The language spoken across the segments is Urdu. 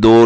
2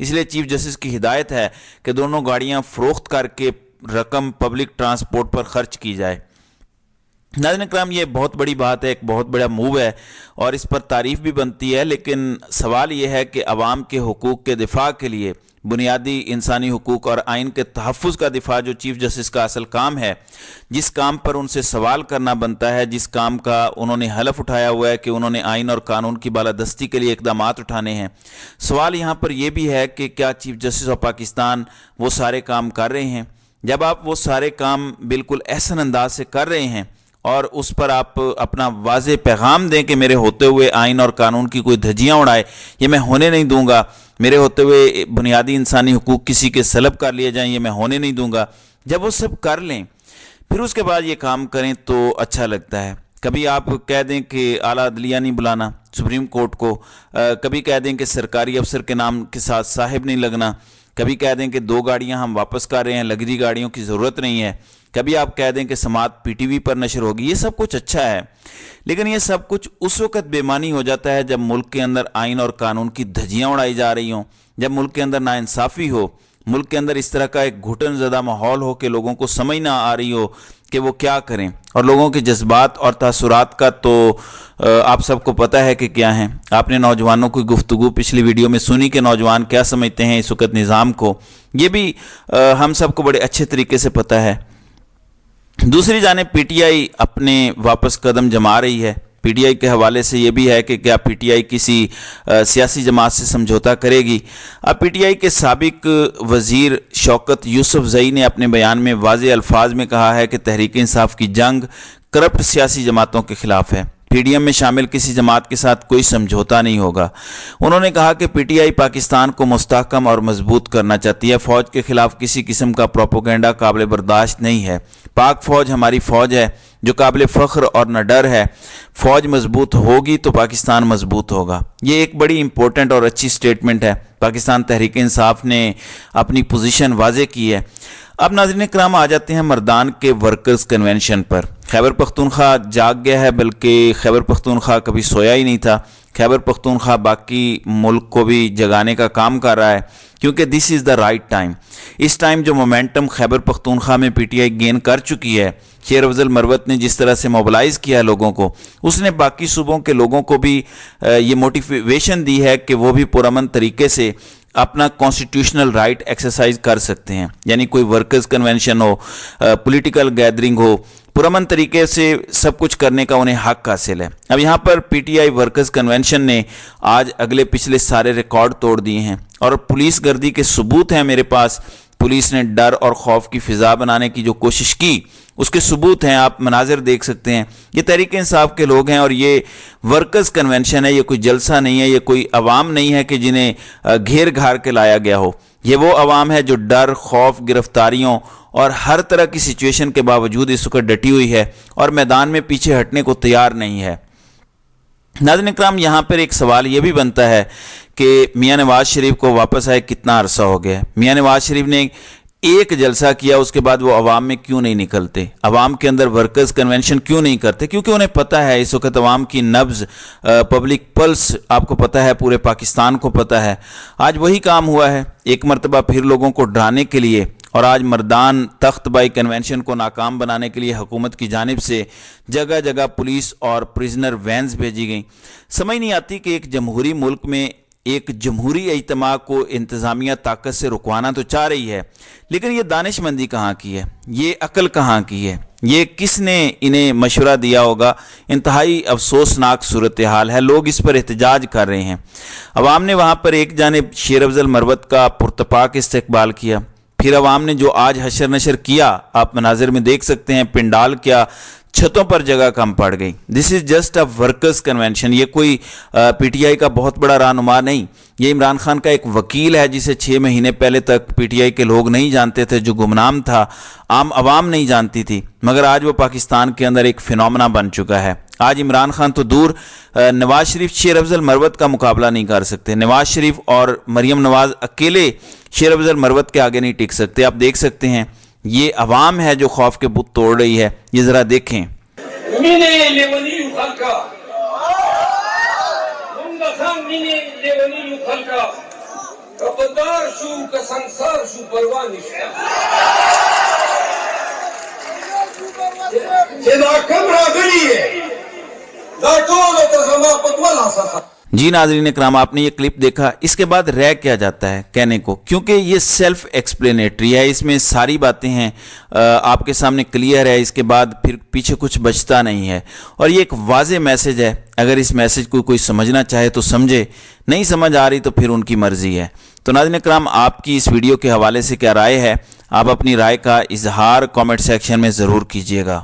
اس لیے چیف جسٹس کی ہدایت ہے کہ دونوں گاڑیاں فروخت کر کے رقم پبلک ٹرانسپورٹ پر خرچ کی جائے۔ ناظرین کرام، یہ بہت بڑی بات ہے، ایک بہت بڑا موو ہے اور اس پر تعریف بھی بنتی ہے، لیکن سوال یہ ہے کہ عوام کے حقوق کے دفاع کے لیے، بنیادی انسانی حقوق اور آئین کے تحفظ کا دفاع جو چیف جسٹس کا اصل کام ہے، جس کام پر ان سے سوال کرنا بنتا ہے، جس کام کا انہوں نے حلف اٹھایا ہوا ہے کہ انہوں نے آئین اور قانون کی بالادستی کے لیے اقدامات اٹھانے ہیں، سوال یہاں پر یہ بھی ہے کہ کیا چیف جسٹس آف پاکستان وہ سارے کام کر رہے ہیں؟ جب آپ وہ سارے کام بالکل احسن انداز سے کر رہے ہیں اور اس پر آپ اپنا واضح پیغام دیں کہ میرے ہوتے ہوئے آئین اور قانون کی کوئی دھجیاں اڑائے، یہ میں ہونے نہیں دوں گا، میرے ہوتے ہوئے بنیادی انسانی حقوق کسی کے سلب کر لیے جائیں، یہ میں ہونے نہیں دوں گا، جب وہ سب کر لیں پھر اس کے بعد یہ کام کریں تو اچھا لگتا ہے۔ کبھی آپ کہہ دیں کہ اعلیٰ عدلیہ نہیں بلانا سپریم کورٹ کو، کبھی کہہ دیں کہ سرکاری افسر کے نام کے ساتھ صاحب نہیں لگنا، کبھی کہہ دیں کہ 2 گاڑیاں ہم واپس کر رہے ہیں، لگژری گاڑیوں کی ضرورت نہیں ہے، کبھی آپ کہہ دیں کہ سماعت پی ٹی وی پر نشر ہوگی، یہ سب کچھ اچھا ہے، لیکن یہ سب کچھ اس وقت بے معنی ہو جاتا ہے جب ملک کے اندر آئین اور قانون کی دھجیاں اڑائی جا رہی ہوں، جب ملک کے اندر ناانصافی ہو، ملک کے اندر اس طرح کا ایک گھٹن زدہ ماحول ہو کہ لوگوں کو سمجھ نہ آ رہی ہو کہ وہ کیا کریں، اور لوگوں کے جذبات اور تاثرات کا تو آپ سب کو پتہ ہے کہ کیا ہیں۔ آپ نے نوجوانوں کی گفتگو پچھلی ویڈیو میں سنی کہ نوجوان کیا سمجھتے ہیں اس وقت نظام کو، یہ بھی ہم سب کو بڑے اچھے طریقے سے پتہ ہے۔ دوسری جانب پی ٹی آئی اپنے واپس قدم جما رہی ہے۔ پی ٹی آئی کے حوالے سے یہ بھی ہے کہ کیا پی ٹی آئی کسی سیاسی جماعت سے سمجھوتا کرے گی؟ اب پی ٹی آئی کے سابق وزیر شوکت یوسف زئی نے اپنے بیان میں واضح الفاظ میں کہا ہے کہ تحریک انصاف کی جنگ کرپٹ سیاسی جماعتوں کے خلاف ہے، پی ڈی ایم میں شامل کسی جماعت کے ساتھ کوئی سمجھوتا نہیں ہوگا۔ انہوں نے کہا کہ پی ٹی آئی پاکستان کو مستحکم اور مضبوط کرنا چاہتی ہے، فوج کے خلاف کسی قسم کا پروپیگنڈا قابل برداشت نہیں ہے، پاک فوج ہماری فوج ہے جو قابل فخر اور نہ ڈر ہے، فوج مضبوط ہوگی تو پاکستان مضبوط ہوگا۔ یہ ایک بڑی امپورٹنٹ اور اچھی سٹیٹمنٹ ہے، پاکستان تحریک انصاف نے اپنی پوزیشن واضح کی ہے۔ اب ناظرین کرام آ جاتے ہیں مردان کے ورکرز کنونشن پر۔ خیبر پختونخوا جاگ گیا ہے، بلکہ خیبر پختونخوا کبھی سویا ہی نہیں تھا، خیبر پختونخوا باقی ملک کو بھی جگانے کا کام کر رہا ہے، کیونکہ this is the right time. اس ٹائم جو مومنٹم خیبر پختونخوا میں پی ٹی آئی گین کر چکی ہے، شیر افضل مروت نے جس طرح سے موبلائز کیا لوگوں کو، اس نے باقی صوبوں کے لوگوں کو بھی یہ موٹیویشن دی ہے کہ وہ بھی پرامن طریقے سے اپنا کانسٹیٹیوشنل رائٹ ایکسرسائز کر سکتے ہیں، یعنی کوئی ورکرز کنونشن ہو، پولیٹیکل گیدرنگ ہو، پرامن طریقے سے سب کچھ کرنے کا انہیں حق حاصل ہے۔ اب یہاں پر P T I workers convention نے آج اگلے پچھلے سارے ریکارڈ توڑ دیے ہیں، اور پولیس گردی کے ثبوت ہیں میرے پاس۔ پولیس نے ڈر اور خوف کی فضا بنانے کی جو کوشش کی، اس کے ثبوت ہیں، آپ مناظر دیکھ سکتے ہیں۔ یہ تحریک انصاف کے لوگ ہیں، اور یہ ورکرز کنونشن ہے، یہ کوئی جلسہ نہیں ہے، یہ کوئی عوام نہیں ہے کہ جنہیں گھیر گھار کے لایا گیا ہو۔ یہ وہ عوام ہے جو ڈر، خوف، گرفتاریوں اور ہر طرح کی سچویشن کے باوجود اس وقت ڈٹی ہوئی ہے اور میدان میں پیچھے ہٹنے کو تیار نہیں ہے۔ ناظرین اکرام، یہاں پر ایک سوال یہ بھی بنتا ہے کہ میاں نواز شریف کو واپس آئے کتنا عرصہ ہو گیا ہے؟ میاں نواز شریف نے ایک جلسہ کیا، اس کے بعد وہ عوام میں کیوں نہیں نکلتے، عوام کے اندر ورکرز کنونشن کیوں نہیں کرتے؟ کیونکہ انہیں پتہ ہے اس وقت عوام کی نبض، پبلک پلس آپ کو پتہ ہے، پورے پاکستان کو پتہ ہے۔ آج وہی کام ہوا ہے، ایک مرتبہ پھر لوگوں کو ڈرانے کے لیے، اور آج مردان تخت بائی کنونشن کو ناکام بنانے کے لیے حکومت کی جانب سے جگہ جگہ پولیس اور پریزنر وینز بھیجی گئیں۔ سمجھ نہیں آتی کہ ایک جمہوری ملک میں ایک جمہوری اجتماع کو انتظامیہ طاقت سے رکوانا تو چاہ رہی ہے، لیکن یہ دانش مندی کہاں کی ہے، یہ عقل کہاں کی ہے، یہ کس نے انہیں مشورہ دیا ہوگا؟ انتہائی افسوسناک صورتحال ہے، لوگ اس پر احتجاج کر رہے ہیں۔ عوام نے وہاں پر ایک جانب شیر افضل مروت کا پرتپاک استقبال کیا، پھر عوام نے جو آج حشر نشر کیا، آپ مناظر میں دیکھ سکتے ہیں، پنڈال کیا، چھتوں پر جگہ کم پڑ گئی۔ This is just a workers convention, یہ کوئی پی ٹی آئی کا بہت بڑا رہنما نہیں، یہ عمران خان کا ایک وکیل ہے جسے 6 مہینے پہلے تک پی ٹی آئی کے لوگ نہیں جانتے تھے، جو گمنام تھا، عام عوام نہیں جانتی تھی، مگر آج وہ پاکستان کے اندر ایک فینومنا بن چکا ہے۔ آج عمران خان تو دور، نواز شریف شیر افضل مروت کا مقابلہ نہیں کر سکتے، نواز شریف اور مریم نواز اکیلے شیر افضل مروت کے آگے نہیں ٹک سکتے۔ آپ دیکھ سکتے ہیں یہ عوام ہے جو خوف کے بت توڑ رہی ہے، یہ ذرا دیکھیں۔ بدار شو که سنگسار شو پروا نشته چې دا کم راغلی یې دا ټولو ته زما په دوه لاسه جی ناظرین اکرام، آپ نے یہ کلپ دیکھا، اس کے بعد رہ کیا جاتا ہے کہنے کو، کیونکہ یہ سیلف ایکسپلینیٹری ہے، اس میں ساری باتیں ہیں آپ کے سامنے کلیئر ہے، اس کے بعد پھر پیچھے کچھ بچتا نہیں ہے، اور یہ ایک واضح میسج ہے۔ اگر اس میسج کو کوئی سمجھنا چاہے تو سمجھے، نہیں سمجھ آ رہی تو پھر ان کی مرضی ہے۔ تو ناظرین اکرام، آپ کی اس ویڈیو کے حوالے سے کیا رائے ہے؟ آپ اپنی رائے کا اظہار کامنٹ سیکشن میں ضرور کیجیے گا۔